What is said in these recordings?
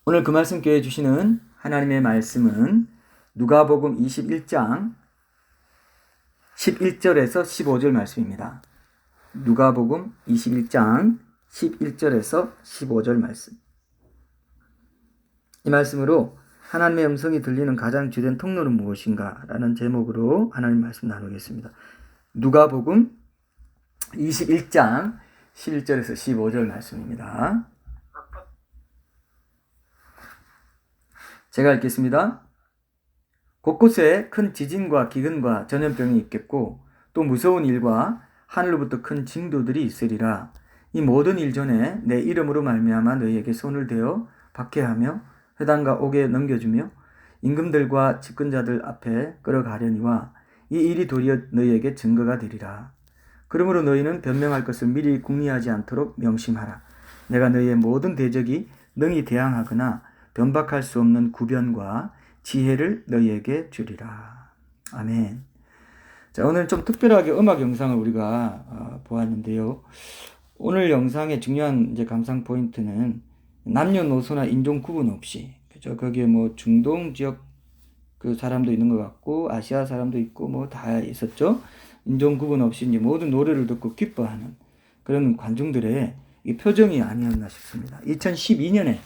오늘 그 말씀 교회 주시는 하나님의 말씀은 누가복음 21장 11절에서 15절 말씀입니다. 누가복음 21장 11절에서 15절 말씀. 이 말씀으로 하나님의 음성이 들리는 가장 주된 통로는 무엇인가? 라는 제목으로 하나님 말씀 나누겠습니다. 누가복음 21장 11절에서 15절 말씀입니다. 제가 읽겠습니다. 곳곳에 큰 지진과 기근과 전염병이 있겠고 또 무서운 일과 하늘로부터 큰 징조들이 있으리라. 이 모든 일 전에 내 이름으로 말미암아 너희에게 손을 대어 박해하며 회당과 옥에 넘겨주며 임금들과 집권자들 앞에 끌어가려니와 이 일이 도리어 너희에게 증거가 되리라. 그러므로 너희는 변명할 것을 미리 궁리하지 않도록 명심하라. 내가 너희의 모든 대적이 능히 대항하거나 변박할 수 없는 구변과 지혜를 너희에게 주리라. 아멘. 자, 오늘 좀 특별하게 음악 영상을 우리가 보았는데요. 오늘 영상의 중요한 이제 감상 포인트는 남녀노소나 인종 구분 없이, 그죠? 거기에 뭐 중동 지역 그 사람도 있는 것 같고 아시아 사람도 있고 뭐 다 있었죠. 인종 구분 없이 이제 모든 노래를 듣고 기뻐하는 그런 관중들의 이 표정이 아니었나 싶습니다. 2012년에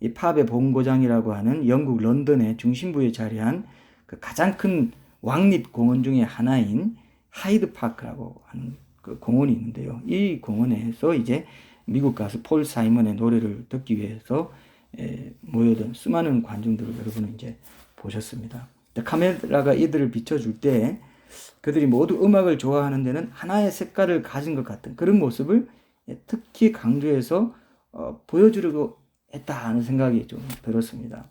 이 팝의 본고장이라고 하는 영국 런던의 중심부에 자리한 그 가장 큰 왕립 공원 중에 하나인 하이드 파크라고 하는 그 공원이 있는데요. 이 공원에서 이제 미국 가수 폴 사이먼의 노래를 듣기 위해서 모여든 수많은 관중들을 여러분은 이제 보셨습니다. 카메라가 이들을 비춰줄 때 그들이 모두 음악을 좋아하는 데는 하나의 색깔을 가진 것 같은 그런 모습을 특히 강조해서 보여주려고 했다 하는 생각이 좀 들었습니다.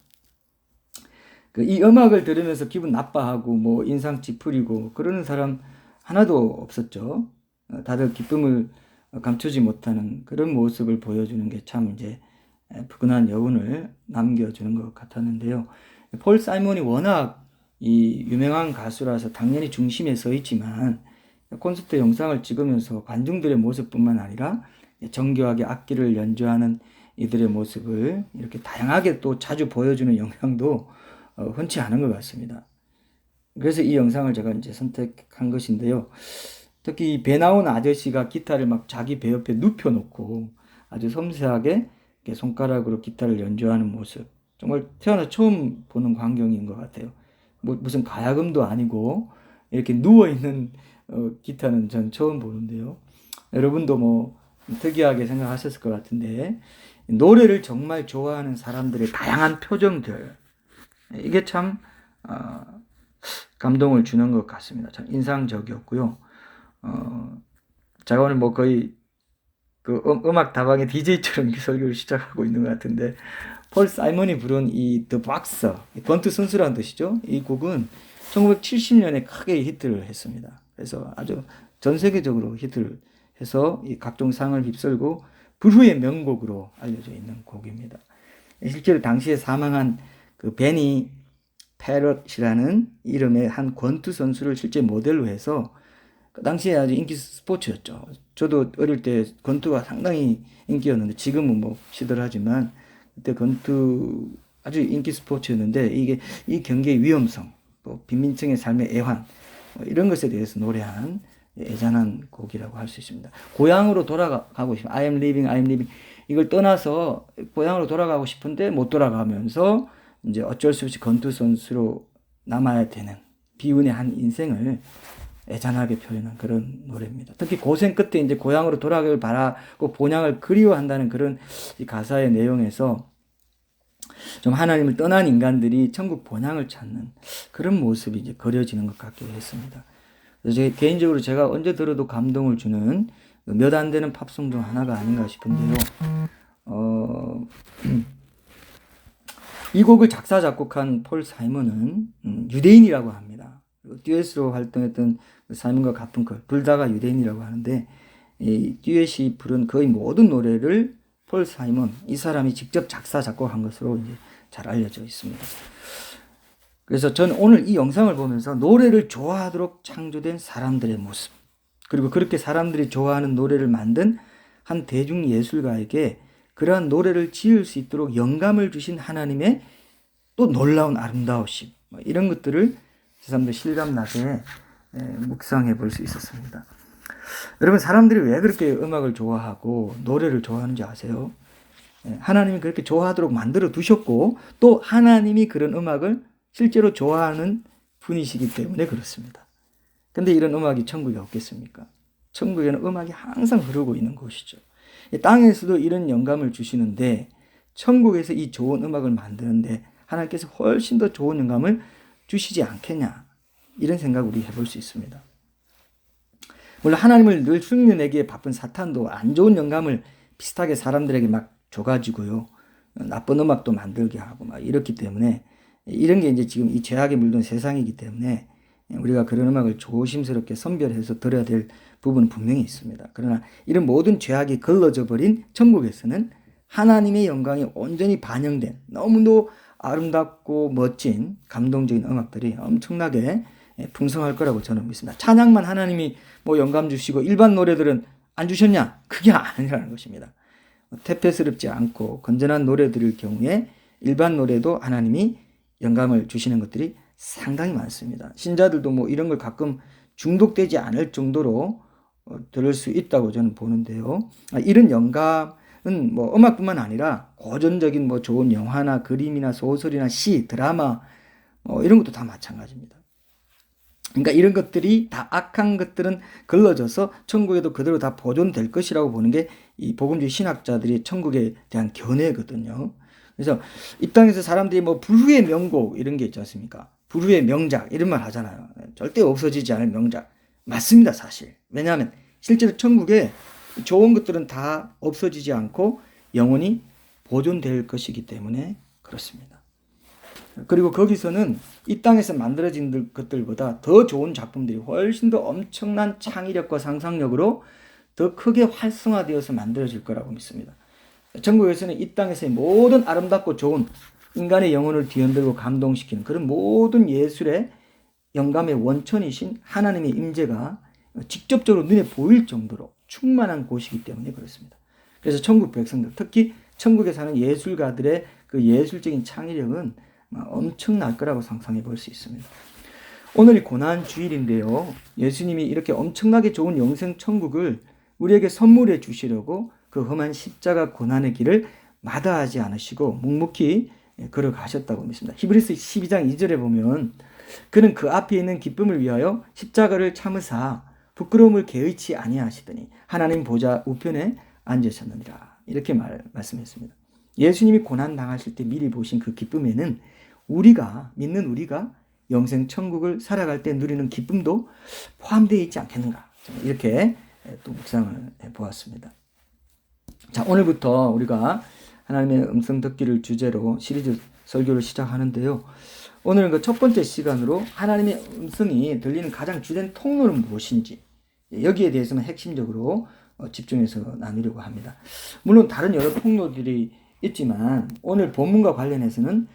이 음악을 들으면서 기분 나빠하고 뭐 인상 찌푸리고 그러는 사람 하나도 없었죠. 다들 기쁨을 감추지 못하는 그런 모습을 보여주는 게 참 이제 푸근한 여운을 남겨주는 것 같았는데요. 폴 사이먼이 워낙 이 유명한 가수라서 당연히 중심에 서 있지만 콘서트 영상을 찍으면서 관중들의 모습뿐만 아니라 정교하게 악기를 연주하는 이들의 모습을 이렇게 다양하게 또 자주 보여주는 영향도 흔치 않은 것 같습니다. 그래서 이 영상을 제가 이제 선택한 것인데요. 특히 배 나온 아저씨가 기타를 막 자기 배 옆에 눕혀놓고 아주 섬세하게 손가락으로 기타를 연주하는 모습. 정말 태어나 처음 보는 광경인 것 같아요. 뭐 무슨 가야금도 아니고 이렇게 누워있는 기타는 전 처음 보는데요. 여러분도 뭐 특이하게 생각하셨을 것 같은데 노래를 정말 좋아하는 사람들의 다양한 표정들, 이게 참 감동을 주는 것 같습니다. 참 인상적이었고요. 제가 오늘 뭐 거의 그 음악 다방의 DJ처럼 설교를 시작하고 있는 것 같은데 폴 사이먼이 부른 이 The Boxer, 권투 선수라는 뜻이죠. 이 곡은 1970년에 크게 히트를 했습니다. 그래서 아주 전 세계적으로 히트를 해서 이 각종 상을 휩쓸고 불후의 명곡으로 알려져 있는 곡입니다. 실제로 당시에 사망한 그 베니 패럿이라는 이름의 한 권투 선수를 실제 모델로 해서 그 당시에 아주 인기 스포츠였죠. 저도 어릴 때 권투가 상당히 인기였는데 지금은 뭐 시들하지만 그때 권투 아주 인기 스포츠였는데 이게 이 경기의 위험성, 또 빈민층의 삶의 애환 이런 것에 대해서 노래한 애잔한 곡이라고 할 수 있습니다. 고향으로 돌아가고 싶은 I am living 이걸 떠나서 고향으로 돌아가고 싶은데 못 돌아가면서 이제 어쩔 수 없이 권투 선수로 남아야 되는 비운의 한 인생을 애잔하게 표현한 그런 노래입니다. 특히 고생 끝에 이제 고향으로 돌아가길 바라고 본향을 그리워한다는 그런 이 가사의 내용에서 좀 하나님을 떠난 인간들이 천국 본향을 찾는 그런 모습이 이제 그려지는 것 같기도 했습니다. 그래서 개인적으로 제가 언제 들어도 감동을 주는 몇 안 되는 팝송 중 하나가 아닌가 싶은데요. 이 곡을 작사 작곡한 폴 사이먼은 유대인이라고 합니다. 듀엣으로 활동했던 사이먼과 가펑클 둘 다가 유대인이라고 하는데 이 듀엣이 부른 거의 모든 노래를 폴 사이먼 이 사람이 직접 작사 작곡한 것으로 이제 잘 알려져 있습니다. 그래서 저는 오늘 이 영상을 보면서 노래를 좋아하도록 창조된 사람들의 모습, 그리고 그렇게 사람들이 좋아하는 노래를 만든 한 대중예술가에게 그러한 노래를 지을 수 있도록 영감을 주신 하나님의 또 놀라운 아름다우심, 이런 것들을 사람들 실감나게 묵상해 볼 수 있었습니다. 여러분, 사람들이 왜 그렇게 음악을 좋아하고 노래를 좋아하는지 아세요? 하나님이 그렇게 좋아하도록 만들어 두셨고 또 하나님이 그런 음악을 실제로 좋아하는 분이시기 때문에 그렇습니다. 근데 이런 음악이 천국에 없겠습니까? 천국에는 음악이 항상 흐르고 있는 곳이죠. 땅에서도 이런 영감을 주시는데 천국에서 이 좋은 음악을 만드는데 하나님께서 훨씬 더 좋은 영감을 주시지 않겠냐, 이런 생각 우리 해볼 수 있습니다. 물론 하나님을 늘 흉내내기에 바쁜 사탄도 안 좋은 영감을 비슷하게 사람들에게 막 줘가지고요, 나쁜 음악도 만들게 하고 막 이렇기 때문에, 이런 게 이제 지금 이 죄악에 물든 세상이기 때문에 우리가 그런 음악을 조심스럽게 선별해서 들어야 될 부분은 분명히 있습니다. 그러나 이런 모든 죄악이 걸러져 버린 천국에서는 하나님의 영광이 온전히 반영된 너무도 아름답고 멋진 감동적인 음악들이 엄청나게 풍성할 거라고 저는 믿습니다. 찬양만 하나님이 뭐 영감 주시고 일반 노래들은 안 주셨냐? 그게 아니라는 것입니다. 태폐스럽지 않고 건전한 노래들일 경우에 일반 노래도 하나님이 영감을 주시는 것들이 상당히 많습니다. 신자들도 뭐 이런 걸 가끔 중독되지 않을 정도로 들을 수 있다고 저는 보는데요. 이런 영감은 뭐 음악뿐만 아니라 고전적인 뭐 좋은 영화나 그림이나 소설이나 시, 드라마 이런 것도 다 마찬가지입니다. 그러니까 이런 것들이 다 악한 것들은 걸러져서 천국에도 그대로 다 보존될 것이라고 보는 게 이 복음주의 신학자들이 천국에 대한 견해거든요. 그래서 이 땅에서 사람들이 뭐 불후의 명곡 이런 게 있지 않습니까? 불후의 명작 이런 말 하잖아요. 절대 없어지지 않을 명작. 맞습니다, 사실. 왜냐하면 실제로 천국에 좋은 것들은 다 없어지지 않고 영원히 보존될 것이기 때문에 그렇습니다. 그리고 거기서는 이 땅에서 만들어진 것들보다 더 좋은 작품들이 훨씬 더 엄청난 창의력과 상상력으로 더 크게 활성화되어서 만들어질 거라고 믿습니다. 천국에서는 이 땅에서의 모든 아름답고 좋은 인간의 영혼을 뒤흔들고 감동시키는 그런 모든 예술의 영감의 원천이신 하나님의 임재가 직접적으로 눈에 보일 정도로 충만한 곳이기 때문에 그렇습니다. 그래서 천국 백성들, 특히 천국에 사는 예술가들의 그 예술적인 창의력은 엄청날 거라고 상상해 볼 수 있습니다. 오늘이 고난 주일인데요, 예수님이 이렇게 엄청나게 좋은 영생 천국을 우리에게 선물해 주시려고 그 험한 십자가 고난의 길을 마다하지 않으시고 묵묵히 걸어가셨다고 믿습니다. 히브리서 12장 2절에 보면 그는 그 앞에 있는 기쁨을 위하여 십자가를 참으사 부끄러움을 개의치 아니하시더니 하나님 보좌 우편에 앉으셨느니라, 이렇게 말씀했습니다. 예수님이 고난 당하실 때 미리 보신 그 기쁨에는 우리가 믿는 우리가 영생 천국을 살아갈 때 누리는 기쁨도 포함되어 있지 않겠는가, 이렇게 또 묵상을 해보았습니다. 자, 오늘부터 우리가 하나님의 음성 듣기를 주제로 시리즈 설교를 시작하는데요. 오늘은 그 첫 번째 시간으로 하나님의 음성이 들리는 가장 주된 통로는 무엇인지, 여기에 대해서만 핵심적으로 집중해서 나누려고 합니다. 물론 다른 여러 통로들이 있지만 오늘 본문과 관련해서는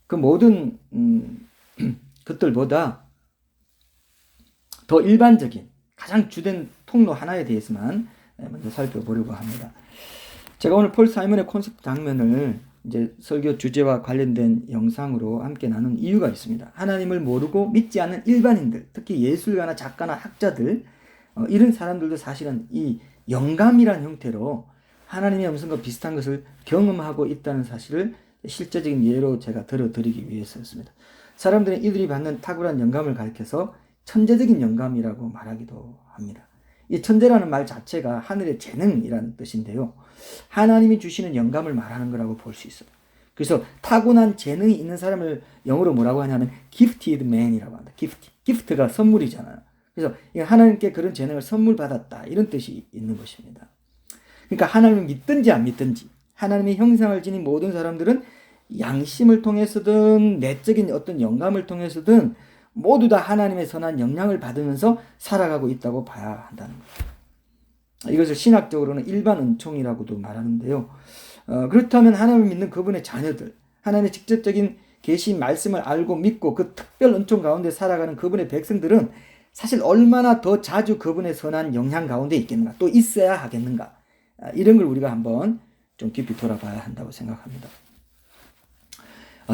그 모든 것들보다 더 일반적인 가장 주된 통로 하나에 대해서만 먼저 살펴보려고 합니다. 제가 오늘 폴 사이먼의 콘서트 장면을 이제 설교 주제와 관련된 영상으로 함께 나눈 이유가 있습니다. 하나님을 모르고 믿지 않는 일반인들, 특히 예술가나 작가나 학자들, 이런 사람들도 사실은 이 영감이란 형태로 하나님의 음성과 비슷한 것을 경험하고 있다는 사실을 실제적인 예로 제가 들어드리기 위해서였습니다. 사람들은 이들이 받는 탁월한 영감을 가리켜서 천재적인 영감이라고 말하기도 합니다. 이 천재라는 말 자체가 하늘의 재능이라는 뜻인데요, 하나님이 주시는 영감을 말하는 거라고 볼 수 있어요. 그래서 타고난 재능이 있는 사람을 영어로 뭐라고 하냐면 gifted man이라고 합니다. gift가 선물이잖아요. 그래서 하나님께 그런 재능을 선물 받았다, 이런 뜻이 있는 것입니다. 그러니까 하나님을 믿든지 안 믿든지 하나님의 형상을 지닌 모든 사람들은 양심을 통해서든 내적인 어떤 영감을 통해서든 모두 다 하나님의 선한 영향을 받으면서 살아가고 있다고 봐야 한다는 거죠. 이것을 신학적으로는 일반 은총이라고도 말하는데요. 그렇다면 하나님을 믿는 그분의 자녀들, 하나님의 직접적인 계신 말씀을 알고 믿고 그 특별 은총 가운데 살아가는 그분의 백성들은 사실 얼마나 더 자주 그분의 선한 영향 가운데 있겠는가, 또 있어야 하겠는가, 이런 걸 우리가 한번 좀 깊이 돌아봐야 한다고 생각합니다.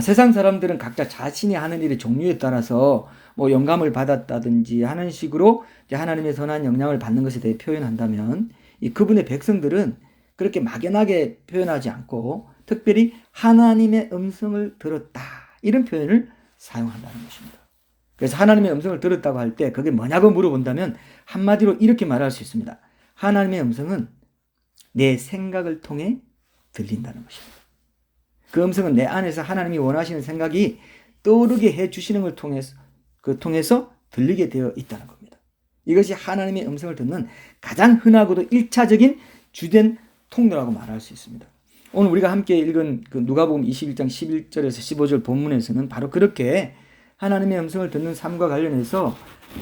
세상 사람들은 각자 자신이 하는 일의 종류에 따라서 뭐 영감을 받았다든지 하는 식으로 이제 하나님의 선한 영향을 받는 것에 대해 표현한다면, 이 그분의 백성들은 그렇게 막연하게 표현하지 않고 특별히 하나님의 음성을 들었다, 이런 표현을 사용한다는 것입니다. 그래서 하나님의 음성을 들었다고 할 때 그게 뭐냐고 물어본다면 한마디로 이렇게 말할 수 있습니다. 하나님의 음성은 내 생각을 통해 들린다는 것입니다. 그 음성은 내 안에서 하나님이 원하시는 생각이 떠오르게 해주시는 걸 통해서 들리게 되어 있다는 겁니다. 이것이 하나님의 음성을 듣는 가장 흔하고도 1차적인 주된 통로라고 말할 수 있습니다. 오늘 우리가 함께 읽은 그 누가복음 21장 11절에서 15절 본문에서는 바로 그렇게 하나님의 음성을 듣는 삶과 관련해서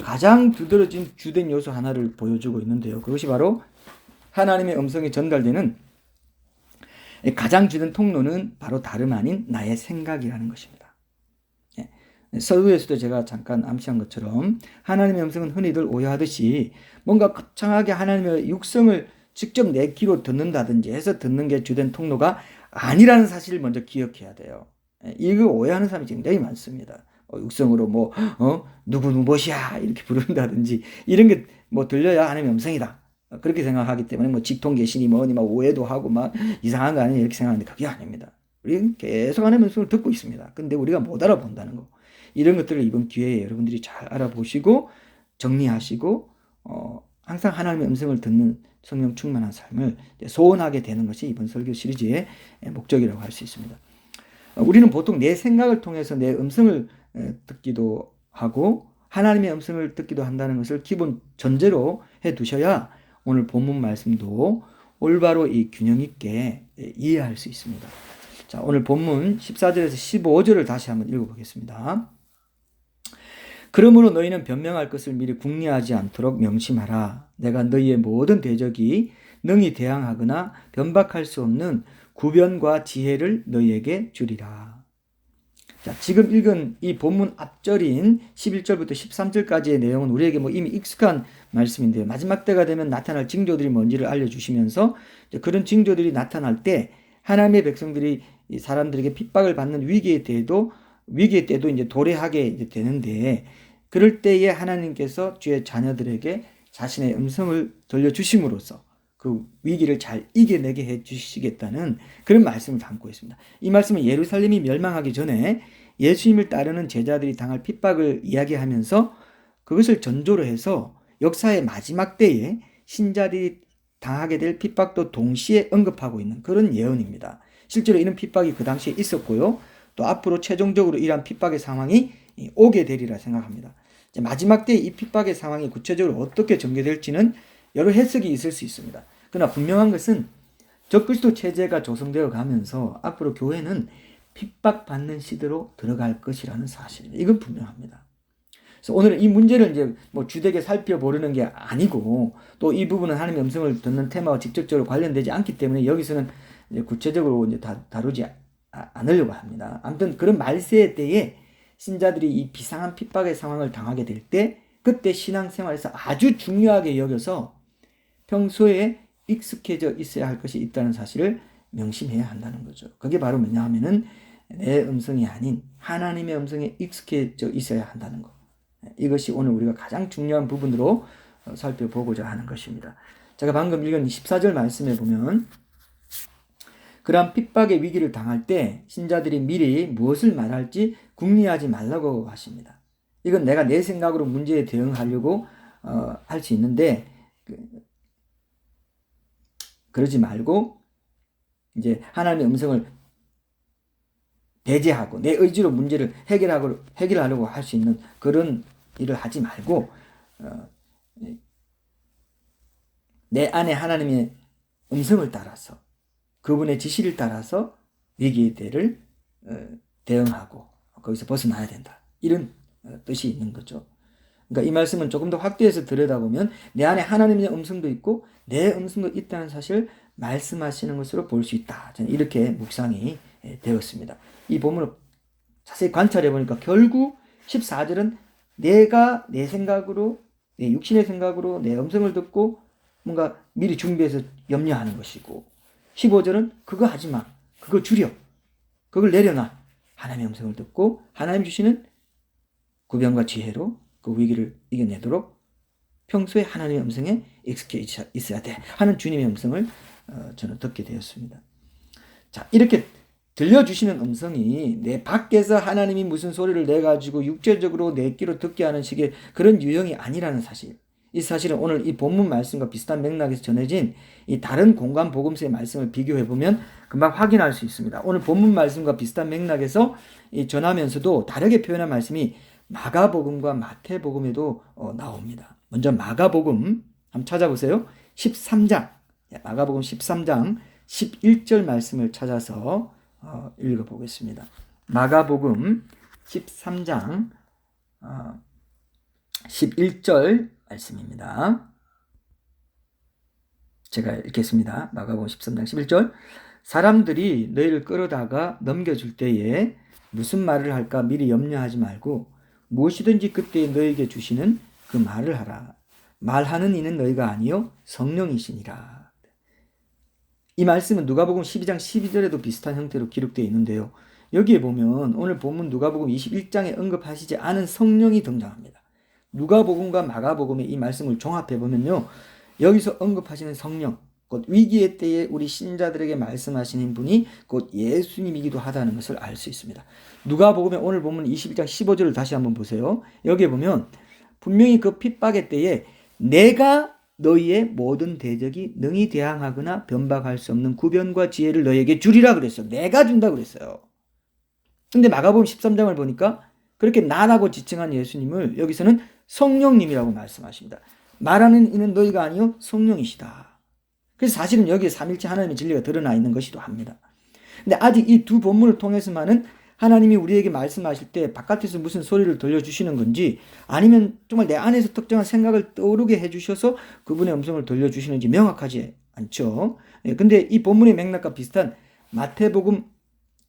가장 두드러진 주된 요소 하나를 보여주고 있는데요. 그것이 바로 하나님의 음성이 전달되는 가장 주된 통로는 바로 다름 아닌 나의 생각이라는 것입니다. 서두에서도 제가 잠깐 암시한 것처럼 하나님의 음성은 흔히들 오해하듯이 뭔가 거창하게 하나님의 육성을 직접 내 귀로 듣는다든지 해서 듣는 게 주된 통로가 아니라는 사실을 먼저 기억해야 돼요. 이거 오해하는 사람이 굉장히 많습니다. 육성으로 누구 무엇이야 이렇게 부른다든지 이런 게 들려야 하나님의 음성이다, 그렇게 생각하기 때문에 직통 계시니 뭐니 막 오해도 하고 막 이상한 거 아니냐 이렇게 생각하는데 그게 아닙니다. 우리는 계속 하나님의 음성을 듣고 있습니다. 근데 우리가 못 알아본다는 거, 이런 것들을 이번 기회에 여러분들이 잘 알아보시고 정리하시고 항상 하나님의 음성을 듣는 성령 충만한 삶을 소원하게 되는 것이 이번 설교 시리즈의 목적이라고 할 수 있습니다. 우리는 보통 내 생각을 통해서 내 음성을 듣기도 하고 하나님의 음성을 듣기도 한다는 것을 기본 전제로 해 두셔야 오늘 본문 말씀도 올바로 이 균형 있게 이해할 수 있습니다. 자, 오늘 본문 14절에서 15절을 다시 한번 읽어보겠습니다. 그러므로 너희는 변명할 것을 미리 궁리하지 않도록 명심하라. 내가 너희의 모든 대적이 능히 대항하거나 변박할 수 없는 구변과 지혜를 너희에게 주리라. 자, 지금 읽은 이 본문 앞절인 11절부터 13절까지의 내용은 우리에게 이미 익숙한 말씀인데요. 마지막 때가 되면 나타날 징조들이 뭔지를 알려주시면서 그런 징조들이 나타날 때 하나님의 백성들이 이 사람들에게 핍박을 받는 위기의 때도 이제 도래하게 되는데, 그럴 때에 하나님께서 주의 자녀들에게 자신의 음성을 들려주심으로써 그 위기를 잘 이겨내게 해주시겠다는 그런 말씀을 담고 있습니다. 이 말씀은 예루살렘이 멸망하기 전에 예수님을 따르는 제자들이 당할 핍박을 이야기하면서 그것을 전조로 해서 역사의 마지막 때에 신자들이 당하게 될 핍박도 동시에 언급하고 있는 그런 예언입니다. 실제로 이런 핍박이 그 당시에 있었고요. 또 앞으로 최종적으로 이러한 핍박의 상황이 오게 되리라 생각합니다. 마지막 때 이 핍박의 상황이 구체적으로 어떻게 전개될지는 여러 해석이 있을 수 있습니다. 그러나 분명한 것은 적그리스도 체제가 조성되어 가면서 앞으로 교회는 핍박받는 시대로 들어갈 것이라는 사실입니다. 이건 분명합니다. 그래서 오늘은 이 문제를 이제 주되게 살펴보려는 게 아니고, 또 이 부분은 하나님의 음성을 듣는 테마와 직접적으로 관련되지 않기 때문에 여기서는 이제 구체적으로 이제 다루지 않으려고 합니다. 아무튼 그런 말세의 때에 신자들이 이 비상한 핍박의 상황을 당하게 될 때, 그때 신앙생활에서 아주 중요하게 여겨서 평소에 익숙해져 있어야 할 것이 있다는 사실을 명심해야 한다는 거죠. 그게 바로 뭐냐 하면은 내 음성이 아닌 하나님의 음성에 익숙해져 있어야 한다는 것. 이것이 오늘 우리가 가장 중요한 부분으로 살펴보고자 하는 것입니다. 제가 방금 읽은 14절 말씀에 보면 그러한 핍박의 위기를 당할 때 신자들이 미리 무엇을 말할지 궁리하지 말라고 하십니다. 이건 내가 내 생각으로 문제에 대응하려고 할 수 있는데 그러지 말고 이제 하나님의 음성을 배제하고 내 의지로 문제를 해결하려고 할 수 있는 그런 일을 하지 말고 내 안에 하나님의 음성을 따라서 그분의 지시를 따라서 위기의 때를 대응하고 거기서 벗어나야 된다. 이런 뜻이 있는 거죠. 그러니까 이 말씀은 조금 더 확대해서 들여다보면 내 안에 하나님의 음성도 있고 내 음성도 있다는 사실을 말씀하시는 것으로 볼 수 있다. 저는 이렇게 묵상이 되었습니다. 이 본문을 자세히 관찰해 보니까 결국 14절은 내가 내 생각으로 내 육신의 생각으로 내 음성을 듣고 뭔가 미리 준비해서 염려하는 것이고, 15절은 그거 하지 마, 그거 줄여, 그걸 내려놔. 하나님의 음성을 듣고 하나님 주시는 구변과 지혜로 그 위기를 이겨내도록 평소에 하나님의 음성에 익숙해 있어야 돼 하는 주님의 음성을 저는 듣게 되었습니다. 자, 이렇게 들려주시는 음성이 내 밖에서 하나님이 무슨 소리를 내가지고 육체적으로 내 귀로 듣게 하는 식의 그런 유형이 아니라는 사실, 이 사실은 오늘 이 본문 말씀과 비슷한 맥락에서 전해진 이 다른 공간 복음서의 말씀을 비교해보면 금방 확인할 수 있습니다. 오늘 본문 말씀과 비슷한 맥락에서 전하면서도 다르게 표현한 말씀이 마가복음과 마태복음에도 나옵니다. 먼저 마가복음 한번 찾아보세요. 13장, 마가복음 13장 11절 말씀을 찾아서 읽어보겠습니다. 마가복음 13장 11절 말씀입니다. 제가 읽겠습니다. 마가복음 13장 11절. 사람들이 너희를 끌어다가 넘겨줄 때에 무슨 말을 할까 미리 염려하지 말고 무엇이든지 그때에 너희에게 주시는 그 말을 하라. 말하는 이는 너희가 아니요 성령이시니라. 이 말씀은 누가복음 12장 12절에도 비슷한 형태로 기록되어 있는데요. 여기에 보면 오늘 본문 누가복음 21장에 언급하시지 않은 성령이 등장합니다. 누가복음과 마가복음의 이 말씀을 종합해보면요, 여기서 언급하시는 성령, 곧 위기의 때에 우리 신자들에게 말씀하시는 분이 곧 예수님이기도 하다는 것을 알 수 있습니다. 누가복음의 오늘 본문 21장 15절을 다시 한번 보세요. 여기에 보면 분명히 그 핍박의 때에 내가 너희의 모든 대적이 능히 대항하거나 변박할 수 없는 구변과 지혜를 너희에게 주리라 그랬어요. 내가 준다 그랬어요. 근데 마가복음 13장을 보니까 그렇게 나라고 지칭한 예수님을 여기서는 성령님이라고 말씀하십니다. 말하는 이는 너희가 아니요 성령이시다. 그래서 사실은 여기에 삼일체 하나님의 진리가 드러나 있는 것이기도 합니다. 근데 아직 이 두 본문을 통해서만은 하나님이 우리에게 말씀하실 때 바깥에서 무슨 소리를 들려주시는 건지, 아니면 정말 내 안에서 특정한 생각을 떠오르게 해주셔서 그분의 음성을 들려주시는지 명확하지 않죠. 근데 이 본문의 맥락과 비슷한 마태복음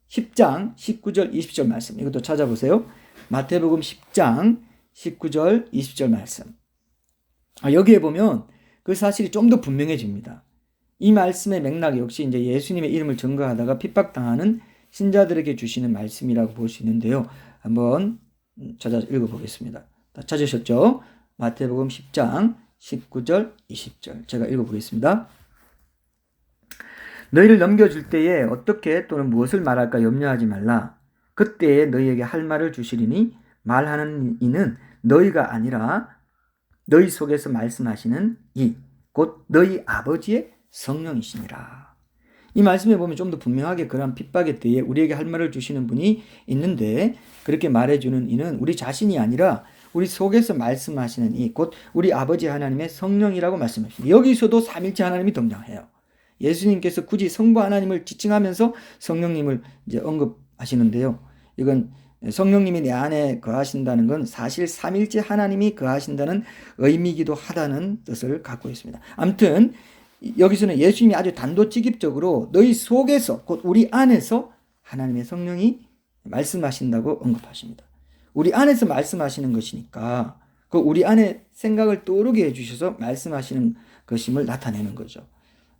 10장 19절 20절 말씀, 이것도 찾아보세요. 마태복음 10장 19절 20절 말씀. 여기에 보면 그 사실이 좀 더 분명해집니다. 이 말씀의 맥락 역시 이제 예수님의 이름을 증거하다가 핍박당하는 신자들에게 주시는 말씀이라고 볼 수 있는데요. 한번 찾아 읽어보겠습니다. 다 찾으셨죠? 마태복음 10장 19절 20절 제가 읽어보겠습니다. 너희를 넘겨줄 때에 어떻게 또는 무엇을 말할까 염려하지 말라. 그때에 너희에게 할 말을 주시리니 말하는 이는 너희가 아니라 너희 속에서 말씀하시는 이 곧 너희 아버지의 성령이시니라. 이 말씀에 보면 좀 더 분명하게 그러한 핍박의 때에 우리에게 할 말을 주시는 분이 있는데, 그렇게 말해주는 이는 우리 자신이 아니라 우리 속에서 말씀하시는 이 곧 우리 아버지 하나님의 성령이라고 말씀하십니다. 여기서도 삼일체 하나님이 등장해요. 예수님께서 굳이 성부 하나님을 지칭하면서 성령님을 이제 언급하시는데요. 이건 성령님이 내 안에 거하신다는 건 사실 삼일체 하나님이 거하신다는 의미이기도 하다는 뜻을 갖고 있습니다. 아무튼 여기서는 예수님이 아주 단도직입적으로 너희 속에서 곧 우리 안에서 하나님의 성령이 말씀하신다고 언급하십니다. 우리 안에서 말씀하시는 것이니까 그 우리 안에 생각을 떠오르게 해주셔서 말씀하시는 것임을 나타내는 거죠.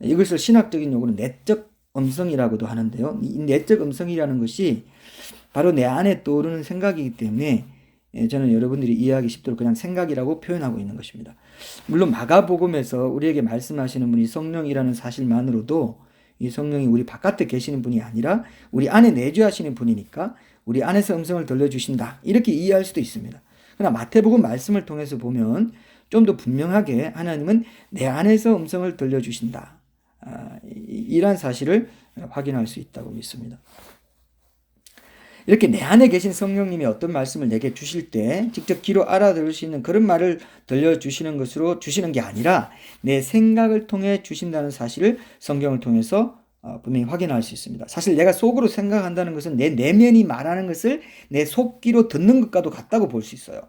이것을 신학적인 용어로 내적 음성이라고도 하는데요. 이 내적 음성이라는 것이 바로 내 안에 떠오르는 생각이기 때문에 저는 여러분들이 이해하기 쉽도록 그냥 생각이라고 표현하고 있는 것입니다. 물론 마가복음에서 우리에게 말씀하시는 분이 성령이라는 사실만으로도 이 성령이 우리 바깥에 계시는 분이 아니라 우리 안에 내주하시는 분이니까 우리 안에서 음성을 들려주신다, 이렇게 이해할 수도 있습니다. 그러나 마태복음 말씀을 통해서 보면 좀 더 분명하게 하나님은 내 안에서 음성을 들려주신다, 이러한 사실을 확인할 수 있다고 믿습니다. 이렇게 내 안에 계신 성령님이 어떤 말씀을 내게 주실 때 직접 귀로 알아들을 수 있는 그런 말을 들려주시는 것으로 주시는 게 아니라 내 생각을 통해 주신다는 사실을 성경을 통해서 분명히 확인할 수 있습니다. 사실 내가 속으로 생각한다는 것은 내 내면이 말하는 것을 내 속귀로 듣는 것과도 같다고 볼 수 있어요.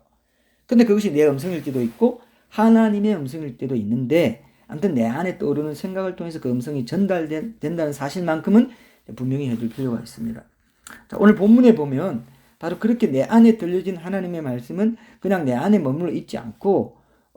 근데 그것이 내 음성일 때도 있고 하나님의 음성일 때도 있는데, 아무튼 내 안에 떠오르는 생각을 통해서 그 음성이 전달된다는 사실만큼은 분명히 해둘 필요가 있습니다. 자, 오늘 본문에 보면 바로 그렇게 내 안에 들려진 하나님의 말씀은 그냥 내 안에 머물러 있지 않고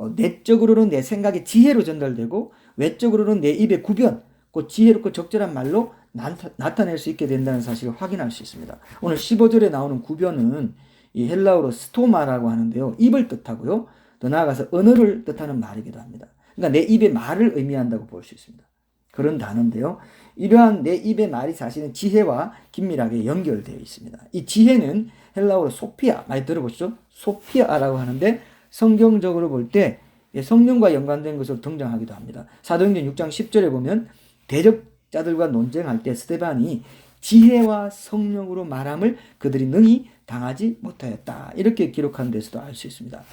내적으로는 내 생각의 지혜로 전달되고 외적으로는 내 입의 구변, 그 지혜롭고 적절한 말로 나타낼 수 있게 된다는 사실을 확인할 수 있습니다. 오늘 15절에 나오는 구변은 이 헬라어로 스토마라고 하는데요. 입을 뜻하고요. 더 나아가서 언어를 뜻하는 말이기도 합니다. 그러니까 내 입의 말을 의미한다고 볼 수 있습니다. 그런 단어인데요. 이러한 내 입의 말이 사실은 지혜와 긴밀하게 연결되어 있습니다. 이 지혜는 헬라어로 소피아, 많이 들어보시죠? 소피아라고 하는데 성경적으로 볼 때 성령과 연관된 것으로 등장하기도 합니다. 사도행전 6장 10절에 보면 대적자들과 논쟁할 때 스데반이 지혜와 성령으로 말함을 그들이 능히 당하지 못하였다. 이렇게 기록한 데서도 알 수 있습니다.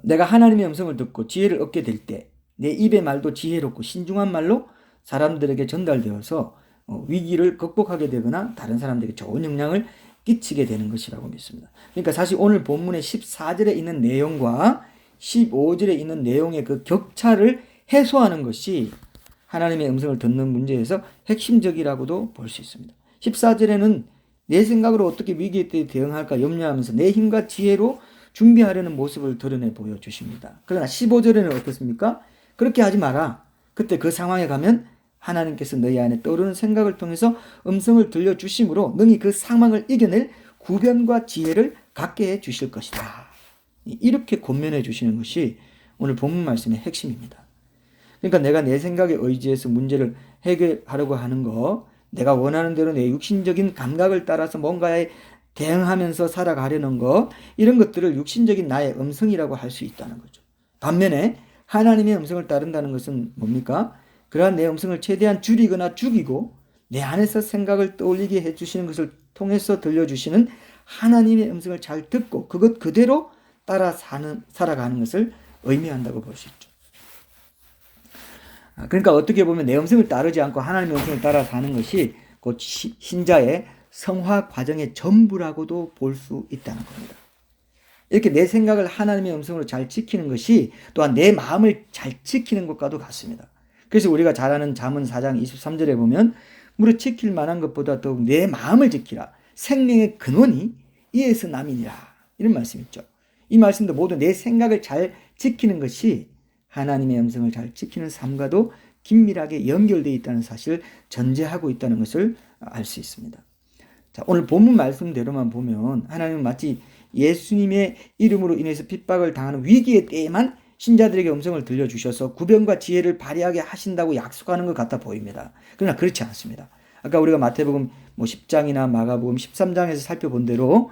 내가 하나님의 음성을 듣고 지혜를 얻게 될 때 내 입의 말도 지혜롭고 신중한 말로 사람들에게 전달되어서 위기를 극복하게 되거나 다른 사람들에게 좋은 영향을 끼치게 되는 것이라고 믿습니다. 그러니까 사실 오늘 본문의 14절에 있는 내용과 15절에 있는 내용의 그 격차를 해소하는 것이 하나님의 음성을 듣는 문제에서 핵심적이라고도 볼 수 있습니다. 14절에는 내 생각으로 어떻게 위기에 대응할까 염려하면서 내 힘과 지혜로 준비하려는 모습을 드러내 보여주십니다. 그러나 15절에는 어떻습니까? 그렇게 하지 마라. 그때 그 상황에 가면 하나님께서 너희 안에 떠오르는 생각을 통해서 음성을 들려주심으로 능히 그 상황을 이겨낼 구변과 지혜를 갖게 해 주실 것이다. 이렇게 권면해 주시는 것이 오늘 본문 말씀의 핵심입니다. 그러니까 내가 내 생각에 의지해서 문제를 해결하려고 하는 거, 내가 원하는 대로 내 육신적인 감각을 따라서 뭔가에 대응하면서 살아가려는 거, 이런 것들을 육신적인 나의 음성이라고 할 수 있다는 거죠. 반면에 하나님의 음성을 따른다는 것은 뭡니까? 그러한 내 음성을 최대한 줄이거나 죽이고 내 안에서 생각을 떠올리게 해주시는 것을 통해서 들려주시는 하나님의 음성을 잘 듣고 그것 그대로 따라 살아가는 것을 의미한다고 볼 수 있죠. 그러니까 어떻게 보면 내 음성을 따르지 않고 하나님의 음성을 따라 사는 것이 곧 신자의 성화 과정의 전부라고도 볼 수 있다는 겁니다. 이렇게 내 생각을 하나님의 음성으로 잘 지키는 것이 또한 내 마음을 잘 지키는 것과도 같습니다. 그래서 우리가 잘 아는 잠언 4장 23절에 보면 무릇 지킬 만한 것보다 더욱 내 마음을 지키라. 생명의 근원이 이에서 남이니라. 이런 말씀이 있죠. 이 말씀도 모두 내 생각을 잘 지키는 것이 하나님의 음성을 잘 지키는 삶과도 긴밀하게 연결되어 있다는 사실을 전제하고 있다는 것을 알 수 있습니다. 자, 오늘 본문 말씀대로만 보면 하나님은 마치 예수님의 이름으로 인해서 핍박을 당하는 위기의 때에만 신자들에게 음성을 들려주셔서 구변과 지혜를 발휘하게 하신다고 약속하는 것 같아 보입니다. 그러나 그렇지 않습니다. 아까 우리가 마태복음 10장이나 마가복음 13장에서 살펴본 대로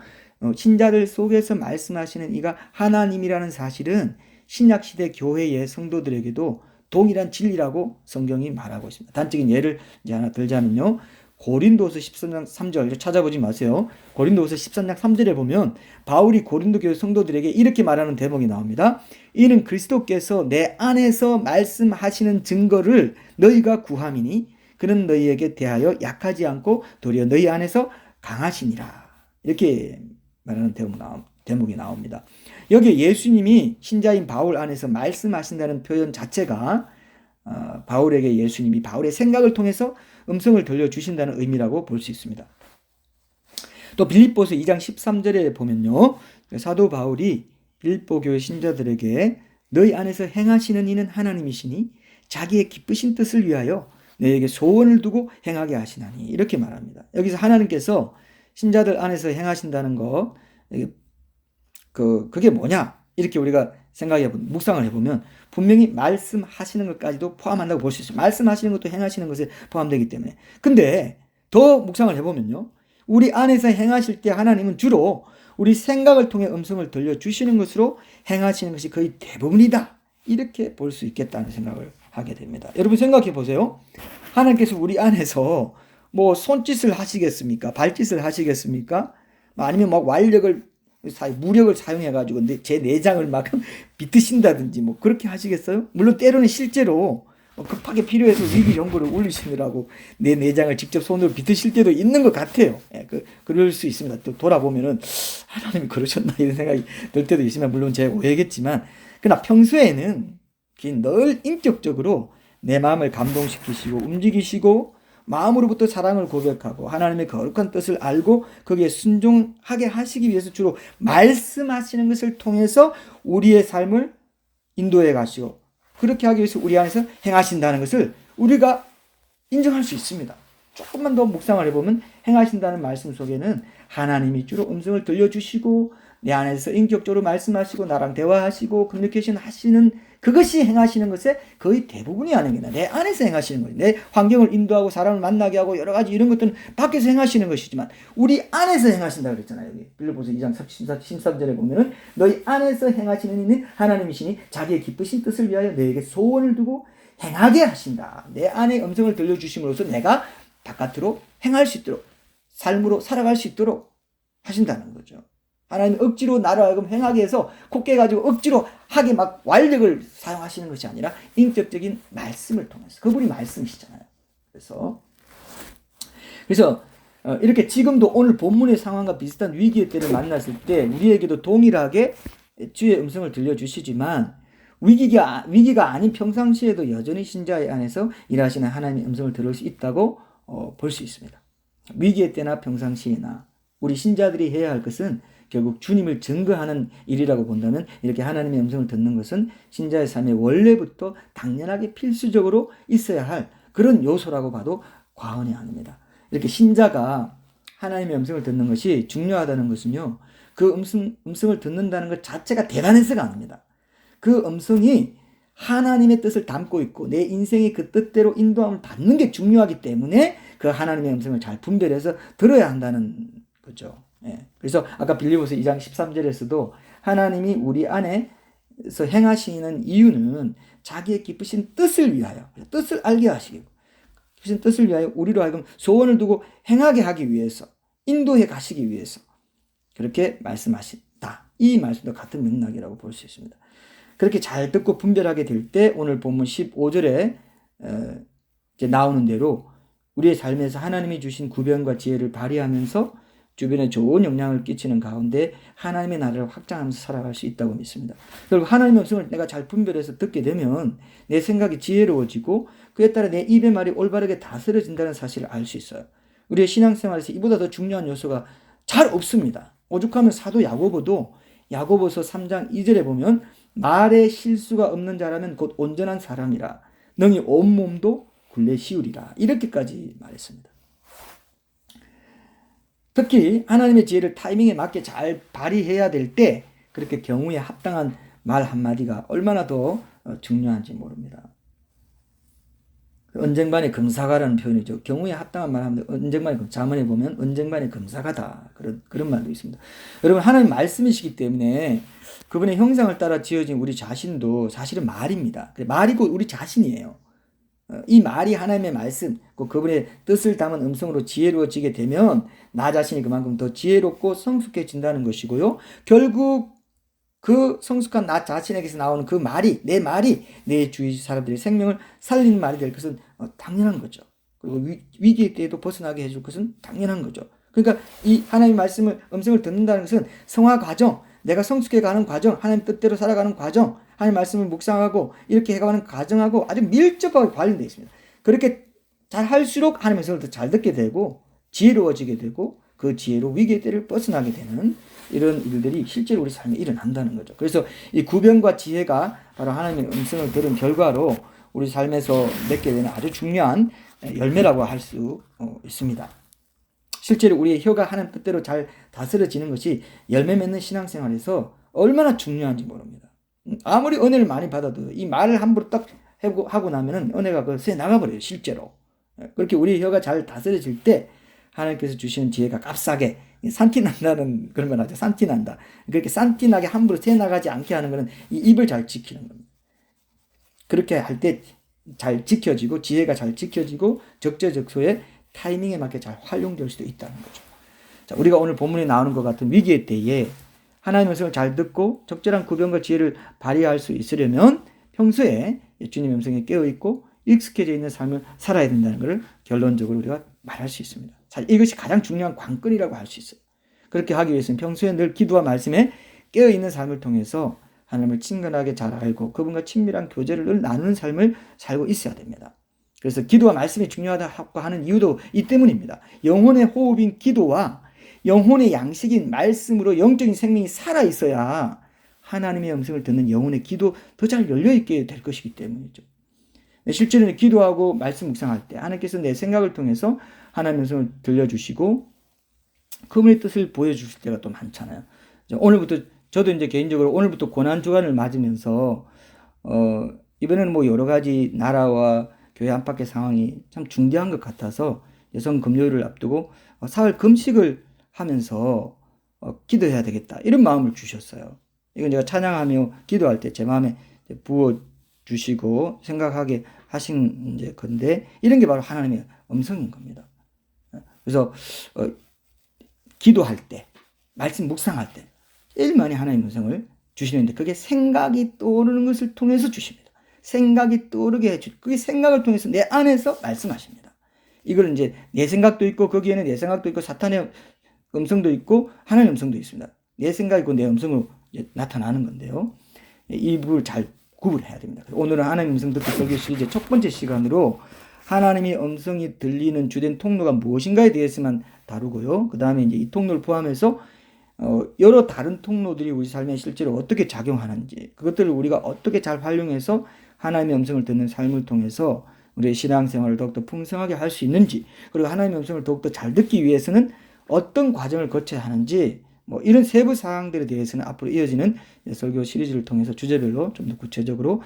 신자들 속에서 말씀하시는 이가 하나님이라는 사실은 신약시대 교회의 성도들에게도 동일한 진리라고 성경이 말하고 있습니다. 단적인 예를 이제 하나 들자면요. 고린도서 13장 3절 찾아보지 마세요. 고린도서 13장 3절에 보면 바울이 고린도 교회 성도들에게 이렇게 말하는 대목이 나옵니다. 이는 그리스도께서 내 안에서 말씀하시는 증거를 너희가 구함이니 그는 너희에게 대하여 약하지 않고 도리어 너희 안에서 강하시니라. 이렇게 말하는 대목이 나옵니다. 여기에 예수님이 신자인 바울 안에서 말씀하신다는 표현 자체가 바울에게 예수님이 바울의 생각을 통해서 음성을 들려주신다는 의미라고 볼 수 있습니다. 또 빌립보서 2장 13절에 보면요. 사도 바울이 빌립보 교회 신자들에게 너희 안에서 행하시는 이는 하나님이시니 자기의 기쁘신 뜻을 위하여 너희에게 소원을 두고 행하게 하시나니 이렇게 말합니다. 여기서 하나님께서 신자들 안에서 행하신다는 거 그게 뭐냐? 이렇게 우리가 묵상을 해보면 분명히 말씀하시는 것까지도 포함한다고 볼 수 있어요. 말씀하시는 것도 행하시는 것에 포함되기 때문에. 근데 더 묵상을 해보면요. 우리 안에서 행하실 때 하나님은 주로 우리 생각을 통해 음성을 들려주시는 것으로 행하시는 것이 거의 대부분이다. 이렇게 볼 수 있겠다는 생각을 하게 됩니다. 여러분 생각해 보세요. 하나님께서 우리 안에서 뭐 손짓을 하시겠습니까? 발짓을 하시겠습니까? 아니면 막 무력을 사용해가지고 제 내장을 막 비트신다든지 뭐 그렇게 하시겠어요? 물론 때로는 실제로 급하게 필요해서 위기 정보를 울리시느라고 내 내장을 직접 손으로 비트실 때도 있는 것 같아요. 그럴 수 있습니다. 또 돌아보면은 하나님이 그러셨나 이런 생각이 들 때도 있으면 물론 제 오해겠지만 그러나 평소에는 늘 인격적으로 내 마음을 감동시키시고 움직이시고 마음으로부터 사랑을 고백하고 하나님의 거룩한 뜻을 알고 거기에 순종하게 하시기 위해서 주로 말씀하시는 것을 통해서 우리의 삶을 인도해 가시고 그렇게 하기 위해서 우리 안에서 행하신다는 것을 우리가 인정할 수 있습니다. 조금만 더 묵상을 해보면 행하신다는 말씀 속에는 하나님이 주로 음성을 들려주시고 내 안에서 인격적으로 말씀하시고 나랑 대화하시고 커뮤니케이션 하시는 그것이 행하시는 것의 거의 대부분이 아닙니다. 내 안에서 행하시는 거예요. 내 환경을 인도하고 사람을 만나게 하고 여러 가지 이런 것들은 밖에서 행하시는 것이지만 우리 안에서 행하신다고 그랬잖아요. 여기 빌립보서 2장 13절에 보면은 너희 안에서 행하시는 이는 하나님이시니 자기의 기쁘신 뜻을 위하여 너에게 소원을 두고 행하게 하신다. 내 안에 음성을 들려주심으로써 내가 바깥으로 행할 수 있도록 삶으로 살아갈 수 있도록 하신다는 거죠. 하나님 억지로 나를 하여금 행하게 해서 콧게 가지고 억지로 하게 막 완력을 사용하시는 것이 아니라 인격적인 말씀을 통해서 그분이 말씀이시잖아요. 그래서 이렇게 지금도 오늘 본문의 상황과 비슷한 위기의 때를 만났을 때 우리에게도 동일하게 주의 음성을 들려주시지만 위기가 아닌 평상시에도 여전히 신자의 안에서 일하시는 하나님의 음성을 들을 수 있다고 볼 수 있습니다. 위기의 때나 평상시에나 우리 신자들이 해야 할 것은 결국 주님을 증거하는 일이라고 본다면 이렇게 하나님의 음성을 듣는 것은 신자의 삶에 원래부터 당연하게 필수적으로 있어야 할 그런 요소라고 봐도 과언이 아닙니다. 이렇게 신자가 하나님의 음성을 듣는 것이 중요하다는 것은요, 그 음성을 듣는다는 것 자체가 대단해서가 아닙니다. 그 음성이 하나님의 뜻을 담고 있고 내 인생이 그 뜻대로 인도함을 받는 게 중요하기 때문에 그 하나님의 음성을 잘 분별해서 들어야 한다는 거죠. 그래서 아까 빌립보서 2장 13절에서도 하나님이 우리 안에서 행하시는 이유는 자기의 기쁘신 뜻을 위하여, 뜻을 알게 하시고 기쁘신 뜻을 위하여 우리로 하여금 소원을 두고 행하게 하기 위해서, 인도해 가시기 위해서 그렇게 말씀하신다. 이 말씀도 같은 맥락이라고 볼 수 있습니다. 그렇게 잘 듣고 분별하게 될 때 오늘 본문 15절에 이제 나오는 대로 우리의 삶에서 하나님이 주신 구변과 지혜를 발휘하면서 주변에 좋은 영향을 끼치는 가운데 하나님의 나라를 확장하면서 살아갈 수 있다고 믿습니다. 결국 하나님의 음성을 내가 잘 분별해서 듣게 되면 내 생각이 지혜로워지고 그에 따라 내 입의 말이 올바르게 다스려진다는 사실을 알 수 있어요. 우리의 신앙생활에서 이보다 더 중요한 요소가 잘 없습니다. 오죽하면 사도 야고보도 야고보서 3장 2절에 보면 말에 실수가 없는 자라면 곧 온전한 사람이라 능히 온몸도 굴레 씌우리라 이렇게까지 말했습니다. 특히 하나님의 지혜를 타이밍에 맞게 잘 발휘해야 될 때 그렇게 경우에 합당한 말 한마디가 얼마나 더 중요한지 모릅니다. 언쟁반의 금사가라는 표현이죠. 경우에 합당한 말 하면 언쟁반의 자문에 보면 언쟁반의 금사가다 그런 말도 있습니다. 여러분 하나님 말씀이시기 때문에 그분의 형상을 따라 지어진 우리 자신도 사실은 말입니다. 말이고 우리 자신이에요. 이 말이 하나님의 말씀, 그분의 뜻을 담은 음성으로 지혜로워지게 되면 나 자신이 그만큼 더 지혜롭고 성숙해진다는 것이고요. 결국 그 성숙한 나 자신에게서 나오는 그 말이 내 주위 사람들의 생명을 살리는 말이 될 것은 당연한 거죠. 그리고 위기의 때에도 벗어나게 해줄 것은 당연한 거죠. 그러니까 이 하나님의 말씀을 음성을 듣는다는 것은 성화 과정, 내가 성숙해가는 과정, 하나님 뜻대로 살아가는 과정, 하나님 말씀을 묵상하고 이렇게 해가는 과정하고 아주 밀접하게 관련되어 있습니다. 그렇게 잘 할수록 하나님의 말씀을 더 잘 듣게 되고 지혜로워지게 되고 그 지혜로 위기의 때를 벗어나게 되는 이런 일들이 실제로 우리 삶에 일어난다는 거죠. 그래서 이 구변과 지혜가 바로 하나님의 음성을 들은 결과로 우리 삶에서 맺게 되는 아주 중요한 열매라고 할 수 있습니다. 실제로 우리의 혀가 하나님 뜻대로 잘 다스려지는 것이 열매 맺는 신앙생활에서 얼마나 중요한지 모릅니다. 아무리 은혜를 많이 받아도 이 말을 함부로 딱 하고 나면은 은혜가 새 나가버려요, 실제로. 그렇게 우리 혀가 잘 다스려질 때 하나님께서 주시는 지혜가 값싸게 산티난다는 그런 걸 하죠. 산티난다. 그렇게 산티나게 함부로 새 나가지 않게 하는 것은 이 입을 잘 지키는 겁니다. 그렇게 할 때 잘 지켜지고 지혜가 잘 지켜지고 적재적소에 타이밍에 맞게 잘 활용될 수도 있다는 거죠. 자, 우리가 오늘 본문에 나오는 것 같은 위기의 때에 하나님의 음성을 잘 듣고 적절한 구변과 지혜를 발휘할 수 있으려면 평소에 주님의 음성에 깨어있고 익숙해져 있는 삶을 살아야 된다는 것을 결론적으로 우리가 말할 수 있습니다. 사실 이것이 가장 중요한 관건이라고 할 수 있어요. 그렇게 하기 위해서는 평소에 늘 기도와 말씀에 깨어있는 삶을 통해서 하나님을 친근하게 잘 알고 그분과 친밀한 교제를 늘 나누는 삶을 살고 있어야 됩니다. 그래서 기도와 말씀이 중요하다고 하는 이유도 이 때문입니다. 영혼의 호흡인 기도와 영혼의 양식인 말씀으로 영적인 생명이 살아있어야 하나님의 음성을 듣는 영혼의 기도 더 잘 열려있게 될 것이기 때문이죠. 실제로는 기도하고 말씀 묵상할 때 하나님께서 내 생각을 통해서 하나님의 음성을 들려주시고 그분의 뜻을 보여주실 때가 또 많잖아요. 오늘부터 저도 이제 개인적으로 오늘부터 고난 주간을 맞으면서 이번에는 뭐 여러 가지 나라와 교회 안팎의 상황이 참 중대한 것 같아서 여성 금요일을 앞두고 사흘 금식을 하면서 기도해야 되겠다 이런 마음을 주셨어요. 이건 제가 찬양하며 기도할 때 제 마음에 부어 주시고 생각하게 하신 이제 건데 이런 게 바로 하나님의 음성인 겁니다. 그래서 기도할 때, 말씀 묵상할 때 제일 많이 하나님의 음성을 주시는데 그게 생각이 떠오르는 것을 통해서 주십니다. 생각이 떠오르게 해주. 그게 생각을 통해서 내 안에서 말씀하십니다. 이걸 이제 내 생각도 있고 거기에는 내 생각도 있고 사탄의 음성도 있고 하나님의 음성도 있습니다. 내 생각이고 내 음성으로 나타나는 건데요. 이 부분을 잘 구분해야 됩니다. 오늘은 하나님의 음성 듣기 설교 시리즈 첫 번째 시간으로 하나님의 음성이 들리는 주된 통로가 무엇인가에 대해서만 다루고요. 그 다음에 이제 이 통로를 포함해서 여러 다른 통로들이 우리 삶에 실제로 어떻게 작용하는지 그것들을 우리가 어떻게 잘 활용해서 하나님의 음성을 듣는 삶을 통해서 우리의 신앙생활을 더욱더 풍성하게 할 수 있는지 그리고 하나님의 음성을 더욱더 잘 듣기 위해서는 어떤 과정을 거쳐야 하는지 뭐 이런 세부 사항들에 대해서는 앞으로 이어지는 설교 시리즈를 통해서 주제별로 좀 더 구체적으로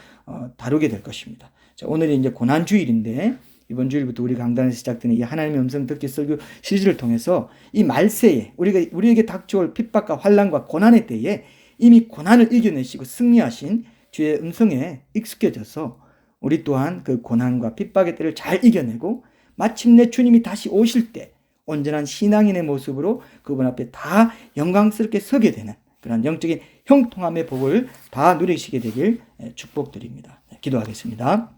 다루게 될 것입니다. 자, 오늘이 이제 고난주일인데 이번 주일부터 우리 강단에서 시작되는 이 하나님의 음성 듣기 설교 시리즈를 통해서 이 말세에 우리에게 닥쳐올 핍박과 환난과 고난의 때에 이미 고난을 이겨내시고 승리하신 주의 음성에 익숙해져서 우리 또한 그 고난과 핍박의 때를 잘 이겨내고 마침내 주님이 다시 오실 때 온전한 신앙인의 모습으로 그분 앞에 다 영광스럽게 서게 되는 그런 영적인 형통함의 복을 다 누리시게 되길 축복드립니다. 기도하겠습니다.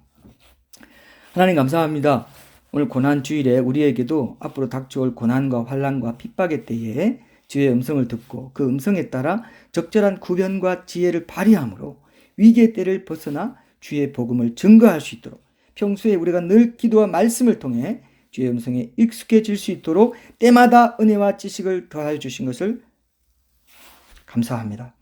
하나님 감사합니다. 오늘 고난주일에 우리에게도 앞으로 닥쳐올 고난과 환난과 핍박의 때에 주의 음성을 듣고 그 음성에 따라 적절한 구변과 지혜를 발휘함으로 위기의 때를 벗어나 주의 복음을 증거할 수 있도록 평소에 우리가 늘 기도와 말씀을 통해 주의 음성에 익숙해질 수 있도록 때마다 은혜와 지식을 더하여 주신 것을 감사합니다.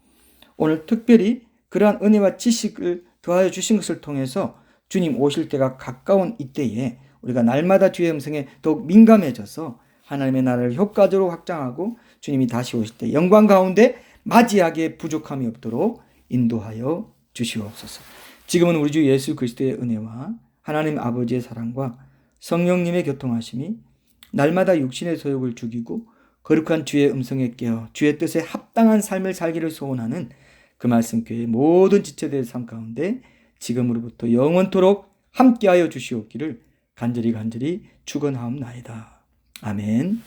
오늘 특별히 그러한 은혜와 지식을 더하여 주신 것을 통해서 주님 오실 때가 가까운 이때에 우리가 날마다 주의 음성에 더욱 민감해져서 하나님의 나라를 효과적으로 확장하고 주님이 다시 오실 때 영광 가운데 맞이하기에 부족함이 없도록 인도하여 주시옵소서. 지금은 우리 주 예수 그리스도의 은혜와 하나님 아버지의 사랑과 성령님의 교통하심이 날마다 육신의 소욕을 죽이고 거룩한 주의 음성에 깨어 주의 뜻에 합당한 삶을 살기를 소원하는 그 말씀 교회의 모든 지체들의 삶 가운데 지금으로부터 영원토록 함께하여 주시옵기를 간절히 축원하옵나이다. 아멘.